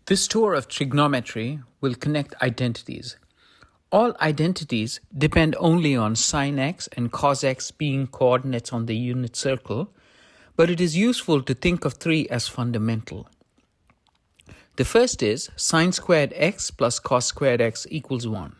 This tour of trigonometry will connect identities. All identities depend only on sin x and cos x being coordinates on the unit circle, but it is useful to think of three as fundamental. The first is sin squared x plus cos squared x equals 1.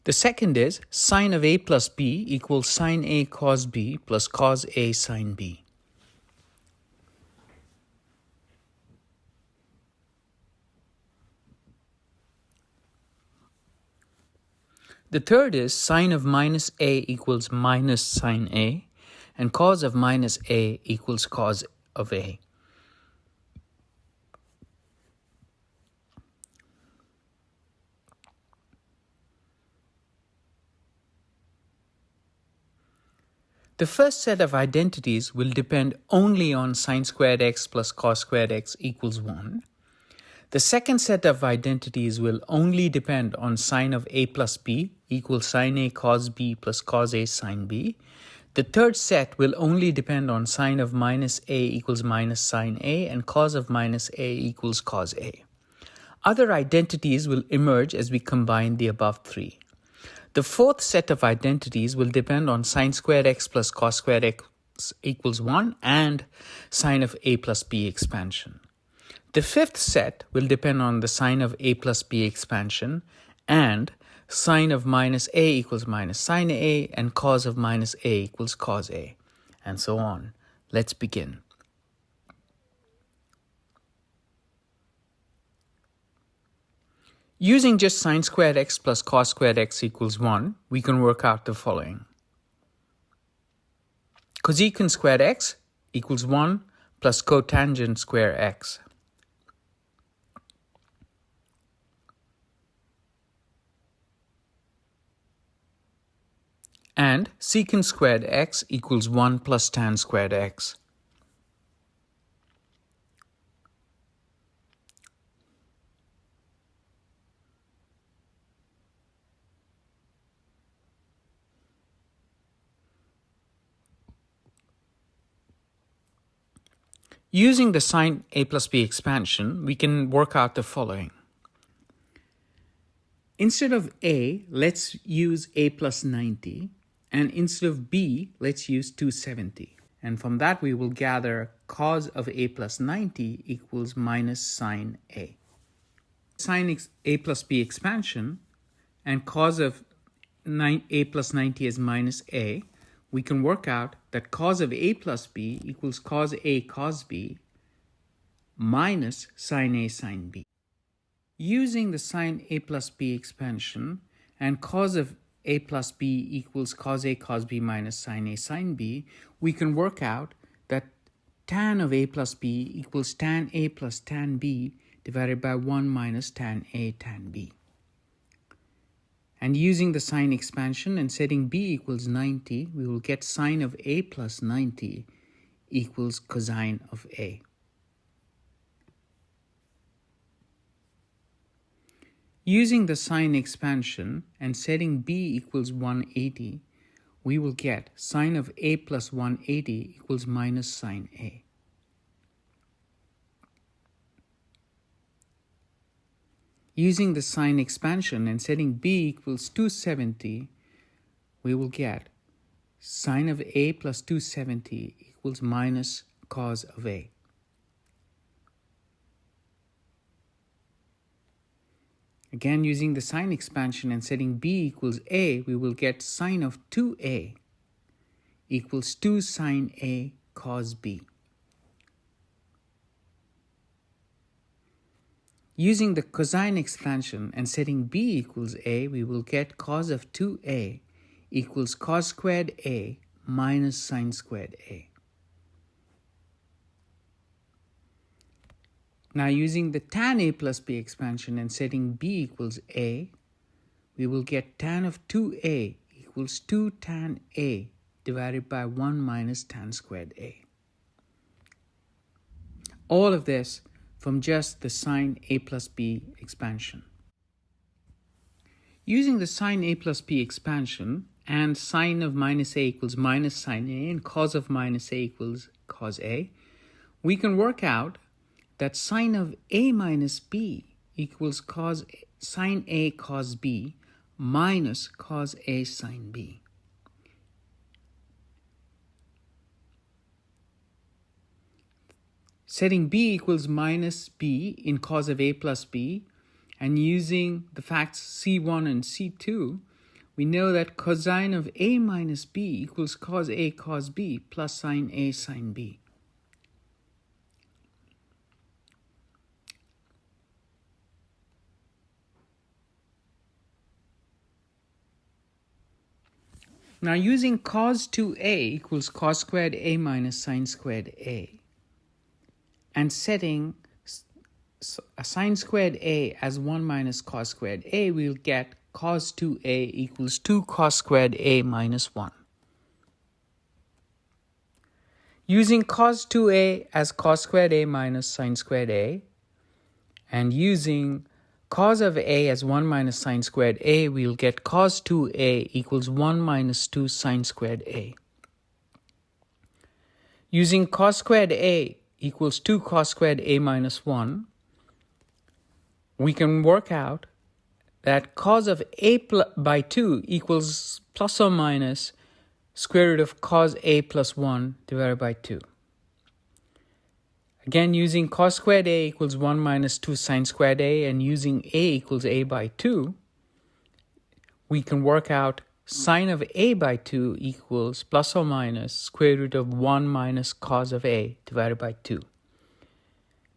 The second is sin of a plus b equals sin a cos b plus cos a sin b. The third is sin of minus a equals minus sin a, and cos of minus a equals cos of a. The first set of identities will depend only on sin squared x plus cos squared x equals 1. The second set of identities will only depend on sin of a plus b equals sin a cos b plus cos a sin b. The third set will only depend on sin of minus a equals minus sin a and cos of minus a equals cos a. Other identities will emerge as we combine the above three. The fourth set of identities will depend on sin squared x plus cos squared x equals 1 and sin of a plus b expansion. The fifth set will depend on the sin of a plus b expansion and sin of minus a equals minus sin a and cos of minus a equals cos a, and so on. Let's begin. Using just sin squared x plus cos squared x equals 1, we can work out the following. Cosecant squared x equals 1 plus cotangent square x. And secant squared x equals 1 plus tan squared x. Using the sin a plus b expansion, we can work out the following. Instead of a, let's use a plus 90, and instead of b, let's use 270. And from that, we will gather cos of a plus 90 equals minus sin a. Sin a plus b expansion and cos of a plus 90 is minus a, we can work out that cos of a plus b equals cos a cos b minus sin a sin b. Using the sin a plus b expansion and cos of a plus b equals cos a cos b minus sin a sin b, we can work out that tan of a plus b equals tan a plus tan b divided by 1 minus tan a tan b. And using the sign expansion and setting b equals 90, we will get sine of a plus 90 equals cosine of a. Using the sign expansion and setting b equals 180, we will get sine of a plus 180 equals minus sine a. Using the sign expansion and setting b equals 270, we will get sine of a plus 270 equals minus cos of a. Again, using the sign expansion and setting b equals a, we will get sine of 2a equals 2 sine a cos b. Using the cosine expansion and setting b equals a, we will get cos of 2a equals cos squared a minus sine squared a. Now using the tan a plus b expansion and setting b equals a, we will get tan of 2a equals 2 tan a divided by 1 minus tan squared a. All of this from just the sine a plus b expansion. Using the sine a plus b expansion and sine of minus a equals minus sine a and cos of minus a equals cos a, we can work out that sine of a minus b equals cos sine a cos b minus cos a sine b. Setting b equals minus b in cos of a plus b, and using the facts C1 and C2, we know that cosine of a minus b equals cos a cos b plus sine a sine b. Now using cos 2a equals cos squared a minus sine squared a, and setting sine squared a as 1 minus cos squared a, we'll get cos 2a equals 2 cos squared a minus 1. Using cos 2a as cos squared a minus sine squared a, and using cos of a as 1 minus sine squared a, we'll get cos 2a equals 1 minus 2 sine squared a. Using cos squared a equals 2 cos squared a minus 1, we can work out that cos of a by 2 equals plus or minus square root of cos a plus 1 divided by 2. Again, using cos squared a equals 1 minus 2 sine squared a, and using a equals a by 2, we can work out sine of a by 2 equals plus or minus square root of 1 minus cos of a divided by 2.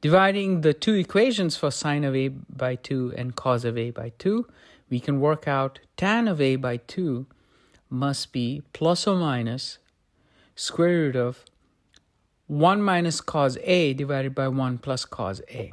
Dividing the two equations for sine of a by 2 and cos of a by 2, we can work out tan of a by 2 must be plus or minus square root of 1 minus cos a divided by 1 plus cos a.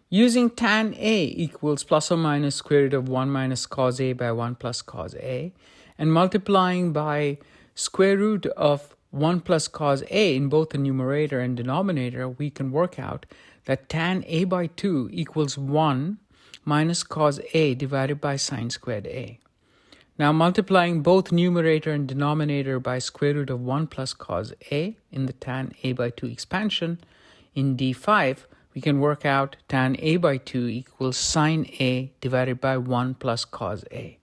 Using tan a equals plus or minus square root of 1 minus cos a by 1 plus cos a, and multiplying by square root of 1 plus cos a in both the numerator and denominator, we can work out that tan a by 2 equals 1 minus cos a divided by sine squared a. Now multiplying both numerator and denominator by square root of 1 plus cos a in the tan a by 2 expansion, in D5, we can work out tan a by 2 equals sine a divided by 1 plus cos a.